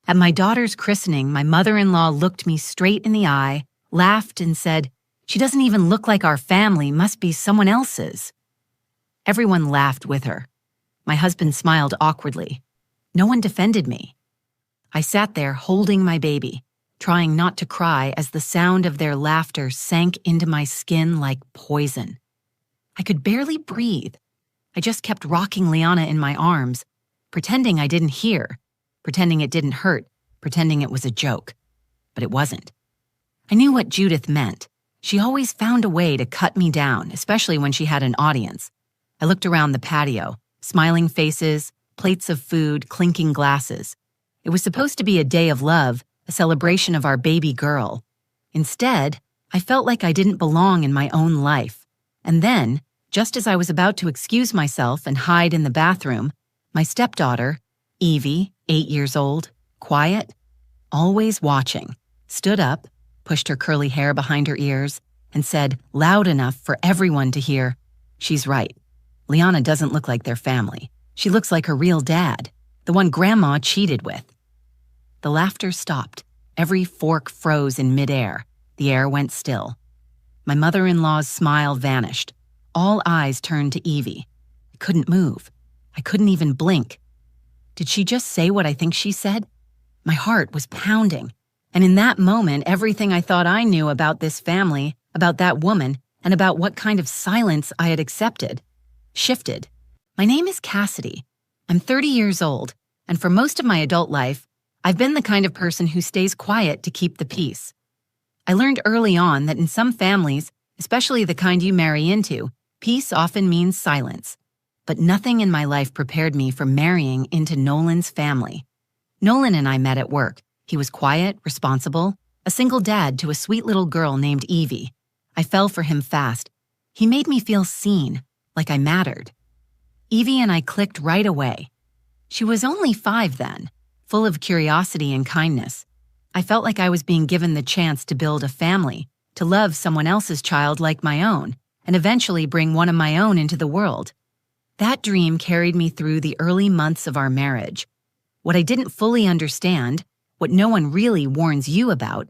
At my daughter's christening, my mother-in-law looked me straight in the eye, laughed, and said, "She doesn't even look like our family, must be someone else's." Everyone laughed with her. My husband smiled awkwardly. No one defended me. I sat there holding my baby, trying not to cry as the sound of their laughter sank into my skin like poison. I could barely breathe. I just kept rocking Liana in my arms, pretending I didn't hear, pretending it didn't hurt, pretending it was a joke. But it wasn't. I knew what Judith meant. She always found a way to cut me down, especially when she had an audience. I looked around the patio, smiling faces, plates of food, clinking glasses. It was supposed to be a day of love, a celebration of our baby girl. Instead, I felt like I didn't belong in my own life. And then, just as I was about to excuse myself and hide in the bathroom, my stepdaughter, Eevee, 8 years old, quiet, always watching, stood up, pushed her curly hair behind her ears, and said, loud enough for everyone to hear, "She's right. Liana doesn't look like their family. She looks like her real dad, the one Grandma cheated with." The laughter stopped. Every fork froze in midair. The air went still. My mother-in-law's smile vanished. All eyes turned to Eevee. I couldn't move. I couldn't even blink. Did she just say what I think she said? My heart was pounding. And in that moment, everything I thought I knew about this family, about that woman, and about what kind of silence I had accepted, shifted. My name is Cassidy. I'm 30 years old, and for most of my adult life, I've been the kind of person who stays quiet to keep the peace. I learned early on that in some families, especially the kind you marry into, peace often means silence. But nothing in my life prepared me for marrying into Nolan's family. Nolan and I met at work. He was quiet, responsible, a single dad to a sweet little girl named Eevee. I fell for him fast. He made me feel seen, like I mattered. Eevee and I clicked right away. She was only 5 then, full of curiosity and kindness. I felt like I was being given the chance to build a family, to love someone else's child like my own, and eventually bring one of my own into the world. That dream carried me through the early months of our marriage. What I didn't fully understand, what no one really warns you about,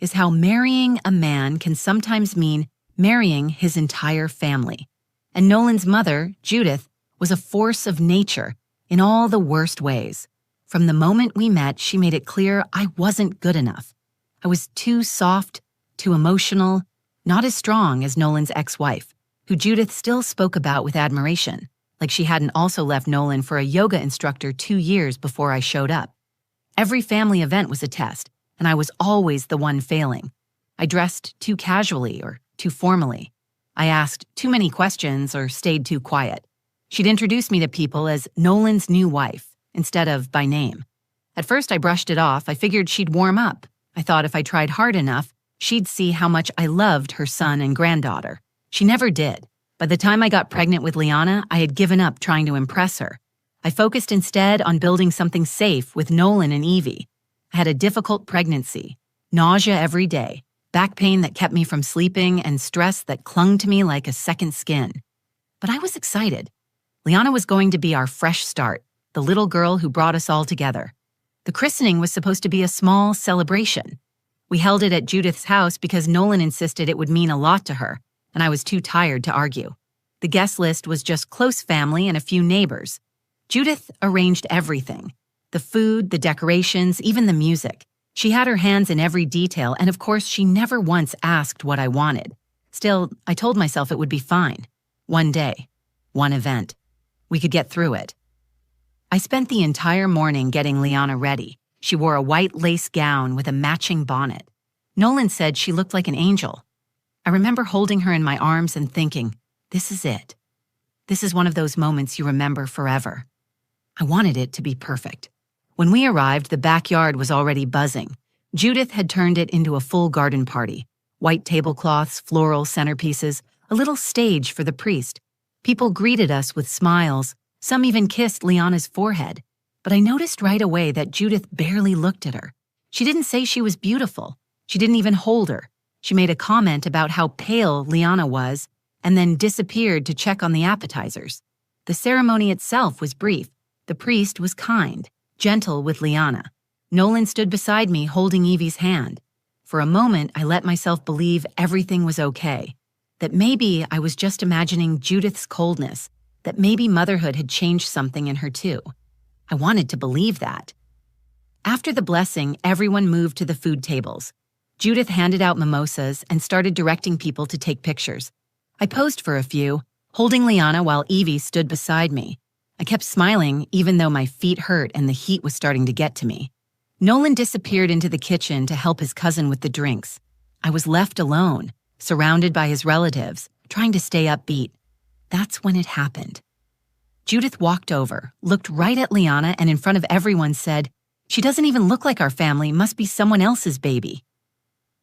is how marrying a man can sometimes mean marrying his entire family. And Nolan's mother, Judith, was a force of nature in all the worst ways. From the moment we met, she made it clear I wasn't good enough. I was too soft, too emotional, not as strong as Nolan's ex-wife, who Judith still spoke about with admiration, like she hadn't also left Nolan for a yoga instructor 2 years before I showed up. Every family event was a test, and I was always the one failing. I dressed too casually or too formally. I asked too many questions or stayed too quiet. She'd introduce me to people as Nolan's new wife, instead of by name. At first I brushed it off. I figured she'd warm up. I thought if I tried hard enough, she'd see how much I loved her son and granddaughter. She never did. By the time I got pregnant with Liana, I had given up trying to impress her. I focused instead on building something safe with Nolan and Eevee. I had a difficult pregnancy, nausea every day, back pain that kept me from sleeping, and stress that clung to me like a second skin. But I was excited. Liana was going to be our fresh start, the little girl who brought us all together. The christening was supposed to be a small celebration. We held it at Judith's house because Nolan insisted it would mean a lot to her, and I was too tired to argue. The guest list was just close family and a few neighbors. Judith arranged everything. The food, the decorations, even the music. She had her hands in every detail, and of course, she never once asked what I wanted. Still, I told myself it would be fine. One day. One event. We could get through it. I spent the entire morning getting Liana ready. She wore a white lace gown with a matching bonnet. Nolan said she looked like an angel. I remember holding her in my arms and thinking, this is it. This is one of those moments you remember forever. I wanted it to be perfect. When we arrived, the backyard was already buzzing. Judith had turned it into a full garden party. White tablecloths, floral centerpieces, a little stage for the priest. People greeted us with smiles. Some even kissed Liana's forehead. But I noticed right away that Judith barely looked at her. She didn't say she was beautiful. She didn't even hold her. She made a comment about how pale Liana was and then disappeared to check on the appetizers. The ceremony itself was brief. The priest was kind, gentle with Liana. Nolan stood beside me holding Eevee's hand. For a moment, I let myself believe everything was okay, that maybe I was just imagining Judith's coldness, that maybe motherhood had changed something in her too. I wanted to believe that. After the blessing, everyone moved to the food tables. Judith handed out mimosas and started directing people to take pictures. I posed for a few, holding Liana while Eevee stood beside me. I kept smiling even though my feet hurt and the heat was starting to get to me. Nolan disappeared into the kitchen to help his cousin with the drinks. I was left alone, surrounded by his relatives, trying to stay upbeat. That's when it happened. Judith walked over, looked right at Liana, and in front of everyone said, "She doesn't even look like our family, must be someone else's baby."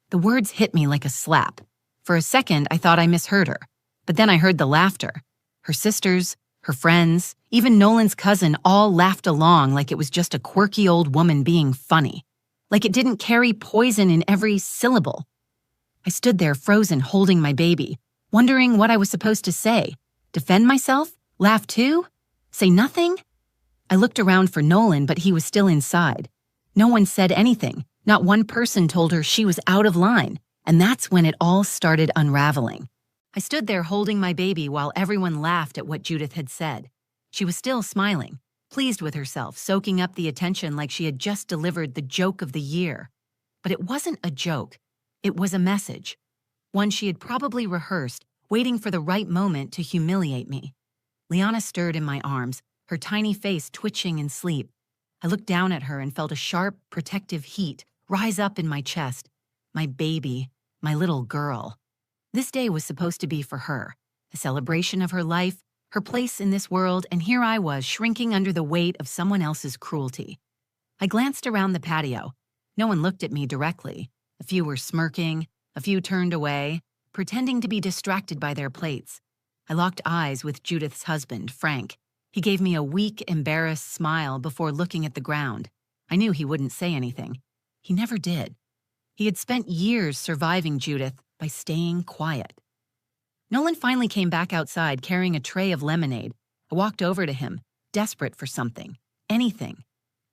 The words hit me like a slap. For a second, I thought I misheard her, but then I heard the laughter. Her sisters, her friends, even Nolan's cousin all laughed along like it was just a quirky old woman being funny, like it didn't carry poison in every syllable. I stood there frozen holding my baby, wondering what I was supposed to say. Defend myself? Laugh too? Say nothing? I looked around for Nolan, but he was still inside. No one said anything. Not one person told her she was out of line, and that's when it all started unraveling. I stood there holding my baby while everyone laughed at what Judith had said. She was still smiling, pleased with herself, soaking up the attention like she had just delivered the joke of the year. But it wasn't a joke. It was a message. One she had probably rehearsed, waiting for the right moment to humiliate me. Liana stirred in my arms, her tiny face twitching in sleep. I looked down at her and felt a sharp, protective heat rise up in my chest. My baby, my little girl. This day was supposed to be for her, a celebration of her life, her place in this world, and here I was shrinking under the weight of someone else's cruelty. I glanced around the patio. No one looked at me directly. A few were smirking, a few turned away, pretending to be distracted by their plates. I locked eyes with Judith's husband, Frank. He gave me a weak, embarrassed smile before looking at the ground. I knew he wouldn't say anything. He never did. He had spent years surviving Judith by staying quiet. Nolan finally came back outside carrying a tray of lemonade. I walked over to him, desperate for something, anything.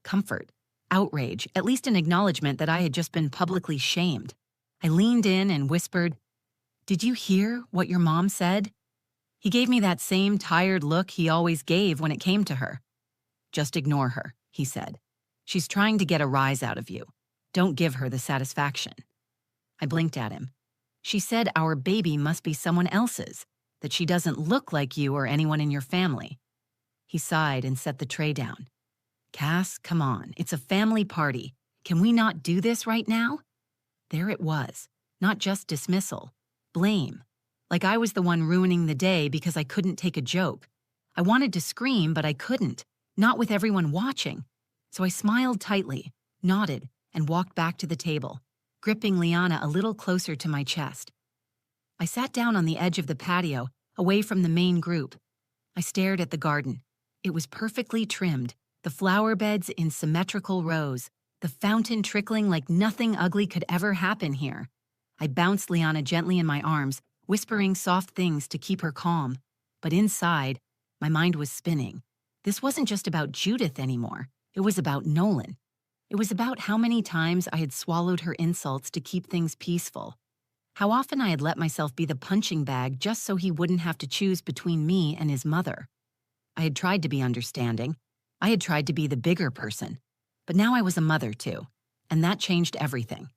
Comfort, outrage, at least an acknowledgement that I had just been publicly shamed. I leaned in and whispered, "Did you hear what your mom said?" He gave me that same tired look he always gave when it came to her. "Just ignore her," he said. "She's trying to get a rise out of you. Don't give her the satisfaction." I blinked at him. "She said our baby must be someone else's, that she doesn't look like you or anyone in your family." He sighed and set the tray down. "Cass, come on, it's a family party. Can we not do this right now?" There it was, not just dismissal, blame. Like I was the one ruining the day because I couldn't take a joke. I wanted to scream, but I couldn't, not with everyone watching. So I smiled tightly, nodded, and walked back to the table, gripping Liana a little closer to my chest. I sat down on the edge of the patio, away from the main group. I stared at the garden. It was perfectly trimmed, the flower beds in symmetrical rows, the fountain trickling like nothing ugly could ever happen here. I bounced Liana gently in my arms, whispering soft things to keep her calm. But inside, my mind was spinning. This wasn't just about Judith anymore. It was about Nolan. It was about how many times I had swallowed her insults to keep things peaceful. How often I had let myself be the punching bag just so he wouldn't have to choose between me and his mother. I had tried to be understanding. I had tried to be the bigger person. But now I was a mother too, and that changed everything.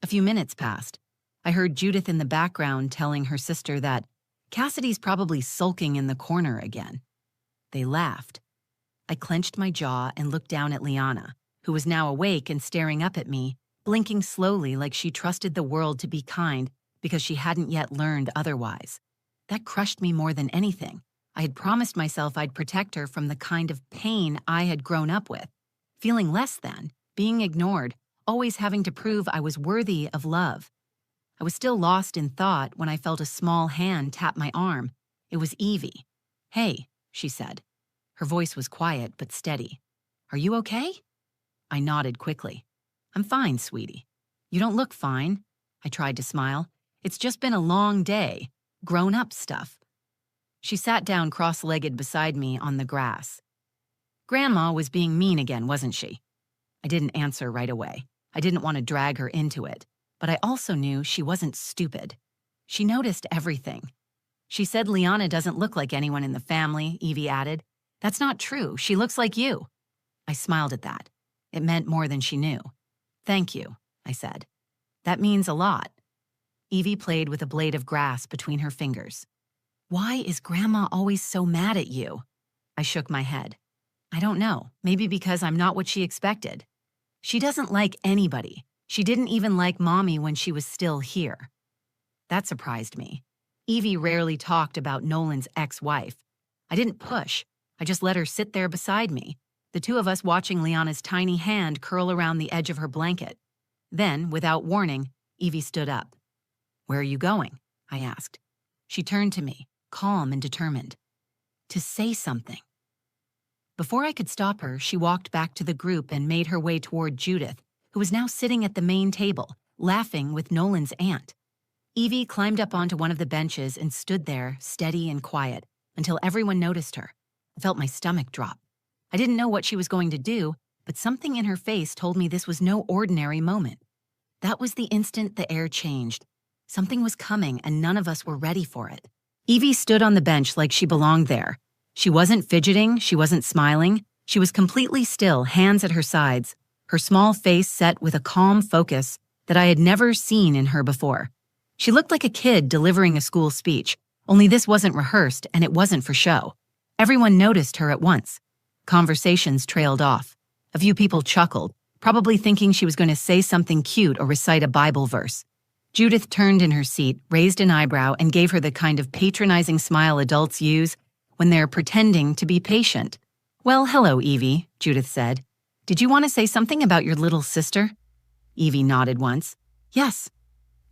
A few minutes passed. I heard Judith in the background telling her sister that Cassidy's probably sulking in the corner again. They laughed. I clenched my jaw and looked down at Liana, who was now awake and staring up at me, blinking slowly like she trusted the world to be kind because she hadn't yet learned otherwise. That crushed me more than anything. I had promised myself I'd protect her from the kind of pain I had grown up with, feeling less than, being ignored, always having to prove I was worthy of love. I was still lost in thought when I felt a small hand tap my arm. It was Eevee. "Hey," she said. Her voice was quiet but steady. "Are you okay?" I nodded quickly. "I'm fine, sweetie." "You don't look fine." I tried to smile. "It's just been a long day. Grown-up stuff." She sat down cross-legged beside me on the grass. "Grandma was being mean again, wasn't she?" I didn't answer right away. I didn't want to drag her into it, but I also knew she wasn't stupid. She noticed everything. She said Liana doesn't look like anyone in the family, Eevee added. That's not true. She looks like you. I smiled at that. It meant more than she knew. Thank you, I said. That means a lot. Eevee played with a blade of grass between her fingers. Why is Grandma always so mad at you? I shook my head. I don't know. Maybe because I'm not what she expected. She doesn't like anybody. She didn't even like Mommy when she was still here. That surprised me. Eevee rarely talked about Nolan's ex-wife. I didn't push. I just let her sit there beside me, the two of us watching Liana's tiny hand curl around the edge of her blanket. Then, without warning, Eevee stood up. Where are you going? I asked. She turned to me, calm and determined. To say something. Before I could stop her, she walked back to the group and made her way toward Judith, who was now sitting at the main table, laughing with Nolan's aunt. Eevee climbed up onto one of the benches and stood there, steady and quiet, until everyone noticed her. I felt my stomach drop. I didn't know what she was going to do, but something in her face told me this was no ordinary moment. That was the instant the air changed. Something was coming, and none of us were ready for it. Eevee stood on the bench like she belonged there. She wasn't fidgeting, she wasn't smiling. She was completely still, hands at her sides, her small face set with a calm focus that I had never seen in her before. She looked like a kid delivering a school speech, only this wasn't rehearsed and it wasn't for show. Everyone noticed her at once. Conversations trailed off. A few people chuckled, probably thinking she was going to say something cute or recite a Bible verse. Judith turned in her seat, raised an eyebrow, and gave her the kind of patronizing smile adults use when they're pretending to be patient. Well, hello, Eevee, Judith said. Did you want to say something about your little sister? Eevee nodded once. Yes.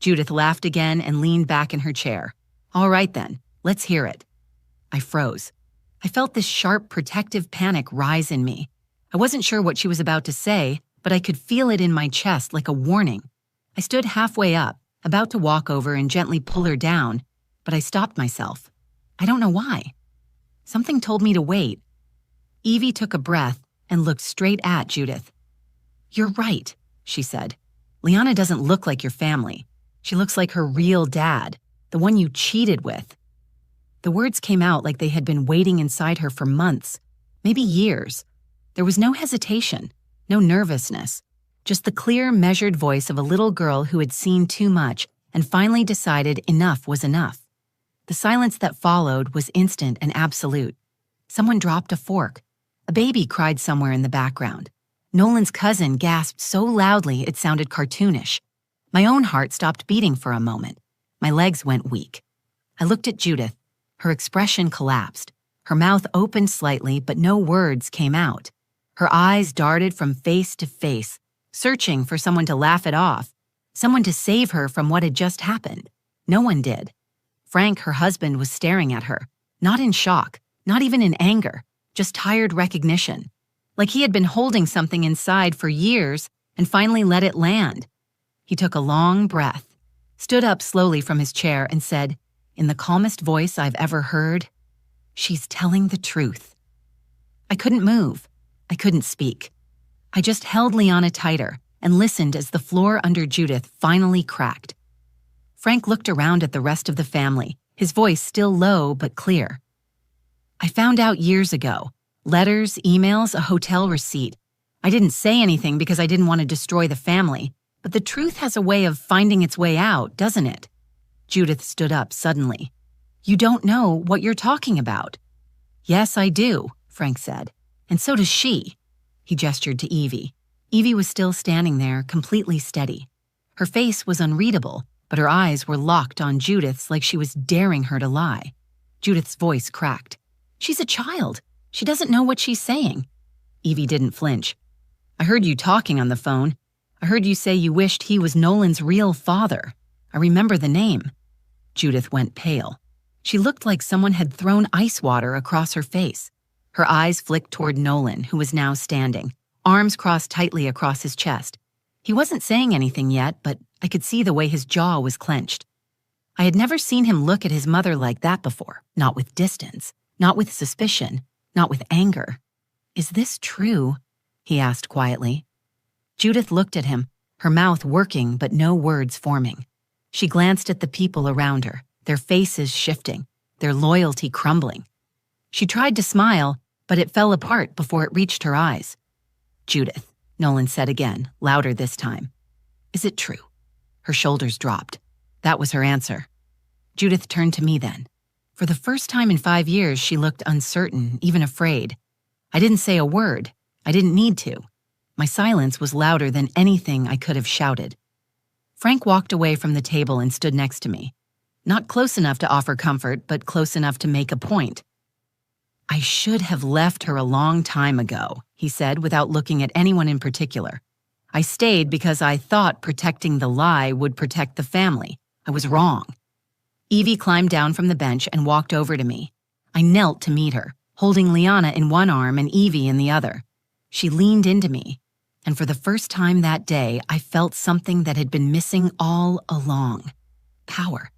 Judith laughed again and leaned back in her chair. All right then, let's hear it. I froze. I felt this sharp, protective panic rise in me. I wasn't sure what she was about to say, but I could feel it in my chest like a warning. I stood halfway up, about to walk over and gently pull her down, but I stopped myself. I don't know why. Something told me to wait. Eevee took a breath and looked straight at Judith. You're right, she said. Liana doesn't look like your family. She looks like her real dad, the one you cheated with. The words came out like they had been waiting inside her for months, maybe years. There was no hesitation, no nervousness, just the clear, measured voice of a little girl who had seen too much and finally decided enough was enough. The silence that followed was instant and absolute. Someone dropped a fork. A baby cried somewhere in the background. Nolan's cousin gasped so loudly it sounded cartoonish. My own heart stopped beating for a moment. My legs went weak. I looked at Judith. Her expression collapsed. Her mouth opened slightly, but no words came out. Her eyes darted from face to face, searching for someone to laugh it off, someone to save her from what had just happened. No one did. Frank, her husband, was staring at her, not in shock, not even in anger, just tired recognition, like he had been holding something inside for years and finally let it land. He took a long breath, stood up slowly from his chair and said, in the calmest voice I've ever heard, "She's telling the truth." I couldn't move. I couldn't speak. I just held Liana tighter and listened as the floor under Judith finally cracked. Frank looked around at the rest of the family, his voice still low but clear. I found out years ago. Letters, emails, a hotel receipt. I didn't say anything because I didn't want to destroy the family, but the truth has a way of finding its way out, doesn't it? Judith stood up suddenly. You don't know what you're talking about. Yes, I do, Frank said. And so does she. He gestured to Eevee. Eevee was still standing there, completely steady. Her face was unreadable, but her eyes were locked on Judith's like she was daring her to lie. Judith's voice cracked. She's a child. She doesn't know what she's saying. Eevee didn't flinch. I heard you talking on the phone. I heard you say you wished he was Nolan's real father. I remember the name. Judith went pale. She looked like someone had thrown ice water across her face. Her eyes flicked toward Nolan, who was now standing, arms crossed tightly across his chest. He wasn't saying anything yet, but I could see the way his jaw was clenched. I had never seen him look at his mother like that before, not with distance, not with suspicion, not with anger. Is this true? He asked quietly. Judith looked at him, her mouth working but no words forming. She glanced at the people around her, their faces shifting, their loyalty crumbling. She tried to smile, but it fell apart before it reached her eyes. "Judith," Nolan said again, louder this time. "Is it true?" Her shoulders dropped. That was her answer. Judith turned to me then. For the first time in 5 years, she looked uncertain, even afraid. I didn't say a word. I didn't need to. My silence was louder than anything I could have shouted. Frank walked away from the table and stood next to me. Not close enough to offer comfort, but close enough to make a point. "I should have left her a long time ago," he said without looking at anyone in particular. "I stayed because I thought protecting the lie would protect the family. I was wrong." Eevee climbed down from the bench and walked over to me. I knelt to meet her, holding Liana in one arm and Eevee in the other. She leaned into me, and for the first time that day, I felt something that had been missing all along. Power.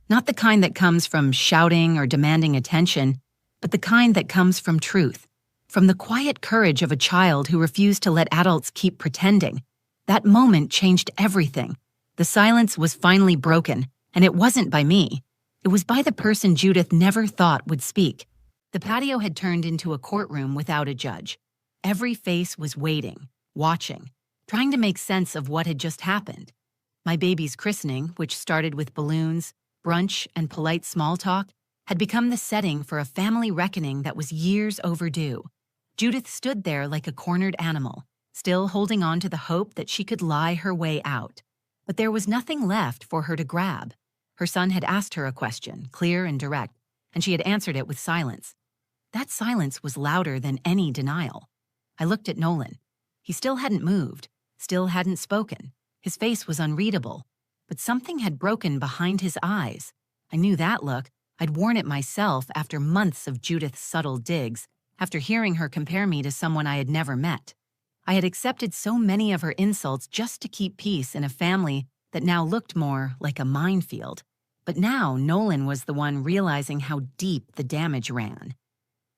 Not the kind that comes from shouting or demanding attention, but the kind that comes from truth, from the quiet courage of a child who refused to let adults keep pretending. That moment changed everything. The silence was finally broken, and it wasn't by me. It was by the person Judith never thought would speak. The patio had turned into a courtroom without a judge. Every face was waiting, watching, trying to make sense of what had just happened. My baby's christening, which started with balloons, brunch, and polite small talk, had become the setting for a family reckoning that was years overdue. Judith stood there like a cornered animal, still holding on to the hope that she could lie her way out. But there was nothing left for her to grab. Her son had asked her a question, clear and direct, and she had answered it with silence. That silence was louder than any denial. I looked at Nolan. He still hadn't moved, still hadn't spoken. His face was unreadable, but something had broken behind his eyes. I knew that look. I'd worn it myself after months of Judith's subtle digs, after hearing her compare me to someone I had never met. I had accepted so many of her insults just to keep peace in a family that now looked more like a minefield. But now Nolan was the one realizing how deep the damage ran.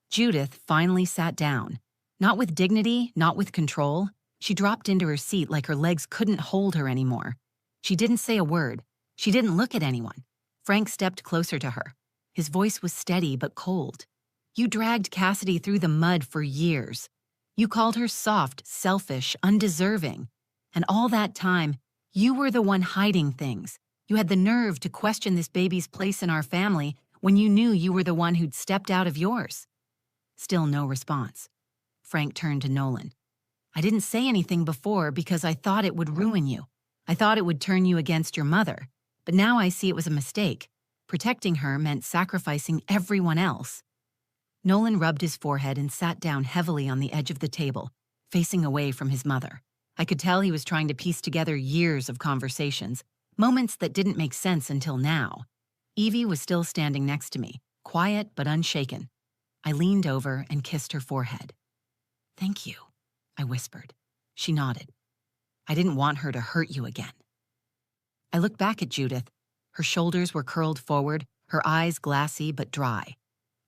Judith finally sat down. Not with dignity, not with control. She dropped into her seat like her legs couldn't hold her anymore. She didn't say a word. She didn't look at anyone. Frank stepped closer to her. His voice was steady but cold. "You dragged Cassidy through the mud for years. You called her soft, selfish, undeserving. And all that time, you were the one hiding things. You had the nerve to question this baby's place in our family when you knew you were the one who'd stepped out of yours." Still no response. Frank turned to Nolan. "I didn't say anything before because I thought it would ruin you. I thought it would turn you against your mother. But now I see it was a mistake. Protecting her meant sacrificing everyone else." Nolan rubbed his forehead and sat down heavily on the edge of the table, facing away from his mother. I could tell he was trying to piece together years of conversations, moments that didn't make sense until now. Eevee was still standing next to me, quiet but unshaken. I leaned over and kissed her forehead. "Thank you," I whispered. She nodded. "I didn't want her to hurt you again." I looked back at Judith. Her shoulders were curled forward, her eyes glassy but dry.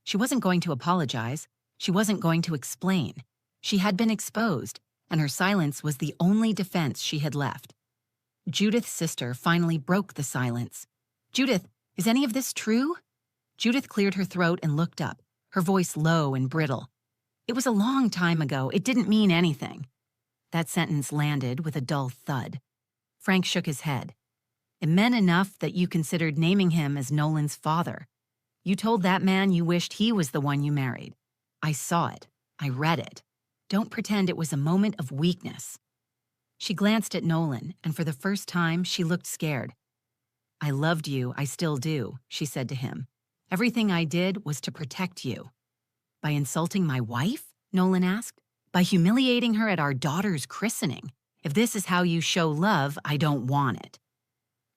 She wasn't going to apologize. She wasn't going to explain. She had been exposed, and her silence was the only defense she had left. Judith's sister finally broke the silence. "Judith, is any of this true?" Judith cleared her throat and looked up, her voice low and brittle. "It was a long time ago. It didn't mean anything." That sentence landed with a dull thud. Frank shook his head. "It meant enough that you considered naming him as Nolan's father. You told that man you wished he was the one you married. I saw it. I read it. Don't pretend it was a moment of weakness." She glanced at Nolan, and for the first time, she looked scared. "I loved you, I still do," she said to him. "Everything I did was to protect you." "By insulting my wife?" Nolan asked. "By humiliating her at our daughter's christening? If this is how you show love, I don't want it."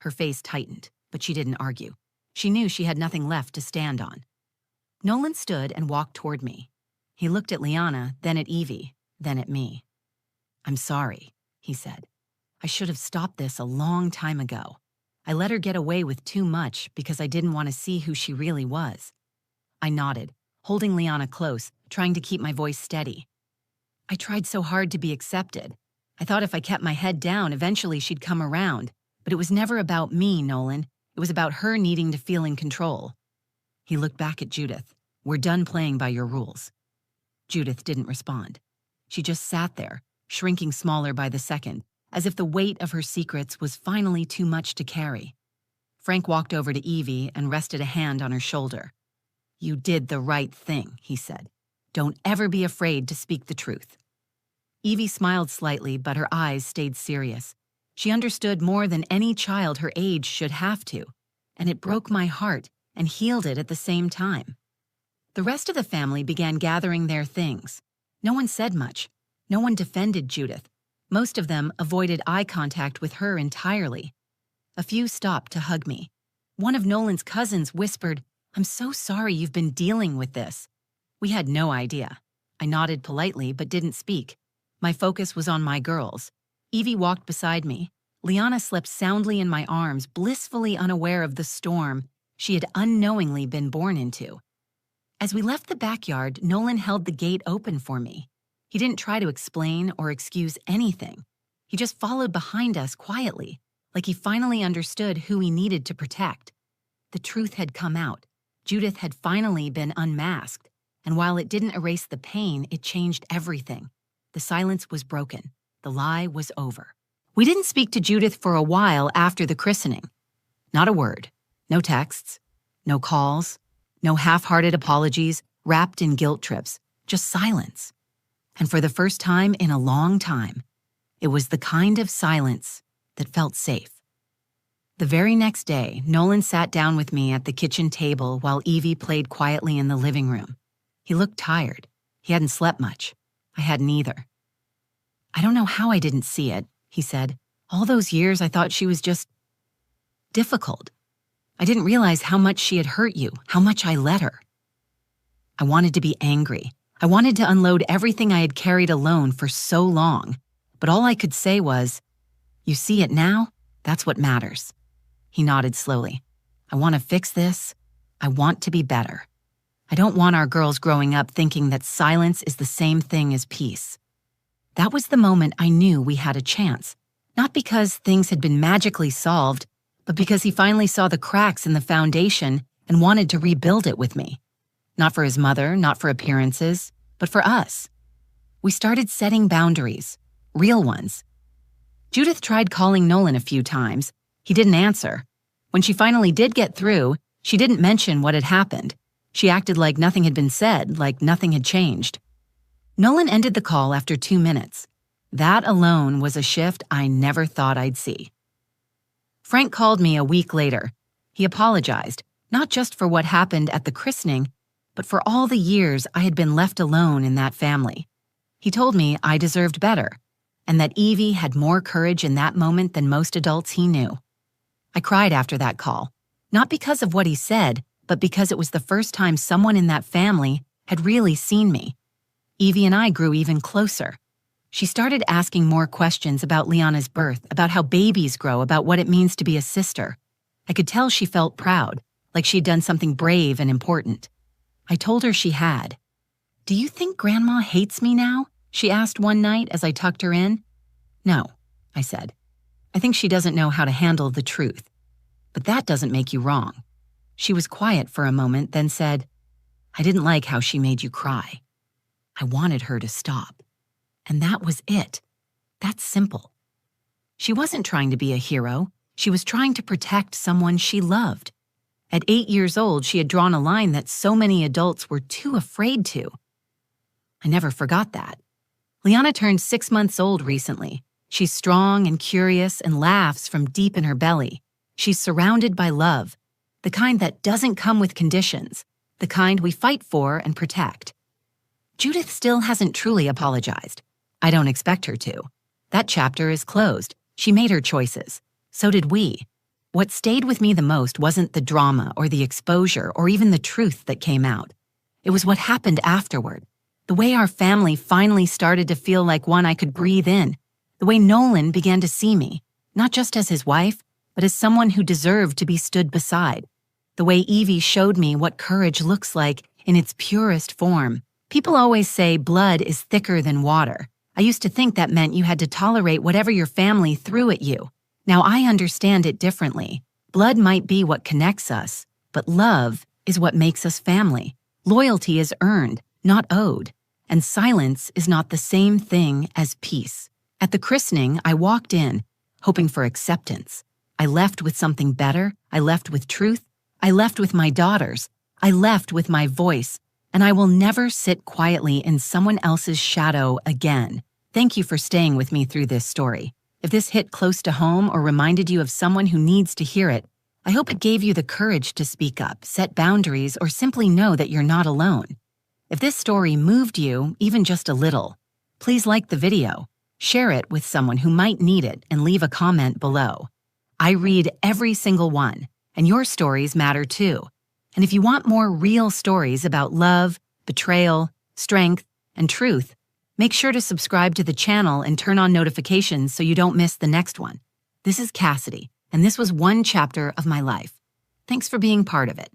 Her face tightened, but she didn't argue. She knew she had nothing left to stand on. Nolan stood and walked toward me. He looked at Liana, then at Eevee, then at me. "I'm sorry," he said. "I should have stopped this a long time ago. I let her get away with too much because I didn't want to see who she really was." I nodded, holding Liana close, trying to keep my voice steady. "I tried so hard to be accepted. I thought if I kept my head down, eventually she'd come around. But it was never about me, Nolan. It was about her needing to feel in control. He looked back at Judith. We're done playing by your rules. Judith didn't respond. She just sat there, shrinking smaller by the second, as if the weight of her secrets was finally too much to carry. Frank walked over to Eevee and rested a hand on her shoulder. You did the right thing, he said. Don't ever be afraid to speak the truth. Eevee smiled slightly, but her eyes stayed serious. She understood more than any child her age should have to, and it broke my heart and healed it at the same time. The rest of the family began gathering their things. No one said much. No one defended Judith. Most of them avoided eye contact with her entirely. A few stopped to hug me. One of Nolan's cousins whispered, I'm so sorry you've been dealing with this. We had no idea. I nodded politely but didn't speak. My focus was on my girls. Eevee walked beside me. Liana slept soundly in my arms, blissfully unaware of the storm she had unknowingly been born into. As we left the backyard, Nolan held the gate open for me. He didn't try to explain or excuse anything. He just followed behind us quietly, like he finally understood who he needed to protect. The truth had come out. Judith had finally been unmasked, and while it didn't erase the pain, it changed everything. The silence was broken. The lie was over. We didn't speak to Judith for a while after the christening. Not a word. No texts. No calls. No half-hearted apologies wrapped in guilt trips. Just silence. And for the first time in a long time, it was the kind of silence that felt safe. The very next day, Nolan sat down with me at the kitchen table while Eevee played quietly in the living room. He looked tired. He hadn't slept much. I hadn't either. I don't know how I didn't see it, he said. All those years I thought she was just difficult. I didn't realize how much she had hurt you, how much I let her. I wanted to be angry. I wanted to unload everything I had carried alone for so long, but all I could say was, you see it now? That's what matters. He nodded slowly. I want to fix this. I want to be better. I don't want our girls growing up thinking that silence is the same thing as peace. That was the moment I knew we had a chance, not because things had been magically solved, but because he finally saw the cracks in the foundation and wanted to rebuild it with me. Not for his mother, not for appearances, but for us. We started setting boundaries, real ones. Judith tried calling Nolan a few times. He didn't answer. When she finally did get through, she didn't mention what had happened. She acted like nothing had been said, like nothing had changed. Nolan ended the call after 2 minutes. That alone was a shift I never thought I'd see. Frank called me a week later. He apologized, not just for what happened at the christening, but for all the years I had been left alone in that family. He told me I deserved better, and that Eevee had more courage in that moment than most adults he knew. I cried after that call, not because of what he said, but because it was the first time someone in that family had really seen me. Eevee and I grew even closer. She started asking more questions about Liana's birth, about how babies grow, about what it means to be a sister. I could tell she felt proud, like she'd done something brave and important. I told her she had. Do you think Grandma hates me now? She asked one night as I tucked her in. No, I said. I think she doesn't know how to handle the truth. But that doesn't make you wrong. She was quiet for a moment, then said, I didn't like how she made you cry. I wanted her to stop. And that was it. That's simple. She wasn't trying to be a hero. She was trying to protect someone she loved. At 8 years old, she had drawn a line that so many adults were too afraid to. I never forgot that. Liana turned 6 months old recently. She's strong and curious and laughs from deep in her belly. She's surrounded by love, the kind that doesn't come with conditions, the kind we fight for and protect. Judith still hasn't truly apologized. I don't expect her to. That chapter is closed. She made her choices. So did we. What stayed with me the most wasn't the drama or the exposure or even the truth that came out. It was what happened afterward. The way our family finally started to feel like one I could breathe in. The way Nolan began to see me, not just as his wife, but as someone who deserved to be stood beside. The way Eevee showed me what courage looks like in its purest form. People always say blood is thicker than water. I used to think that meant you had to tolerate whatever your family threw at you. Now I understand it differently. Blood might be what connects us, but love is what makes us family. Loyalty is earned, not owed, and silence is not the same thing as peace. At the christening, I walked in, hoping for acceptance. I left with something better. I left with truth. I left with my daughters. I left with my voice, and I will never sit quietly in someone else's shadow again. Thank you for staying with me through this story. If this hit close to home or reminded you of someone who needs to hear it, I hope it gave you the courage to speak up, set boundaries, or simply know that you're not alone. If this story moved you, even just a little, please like the video, share it with someone who might need it, and leave a comment below. I read every single one, and your stories matter too. And if you want more real stories about love, betrayal, strength, and truth, make sure to subscribe to the channel and turn on notifications so you don't miss the next one. This is Cassidy, and this was one chapter of my life. Thanks for being part of it.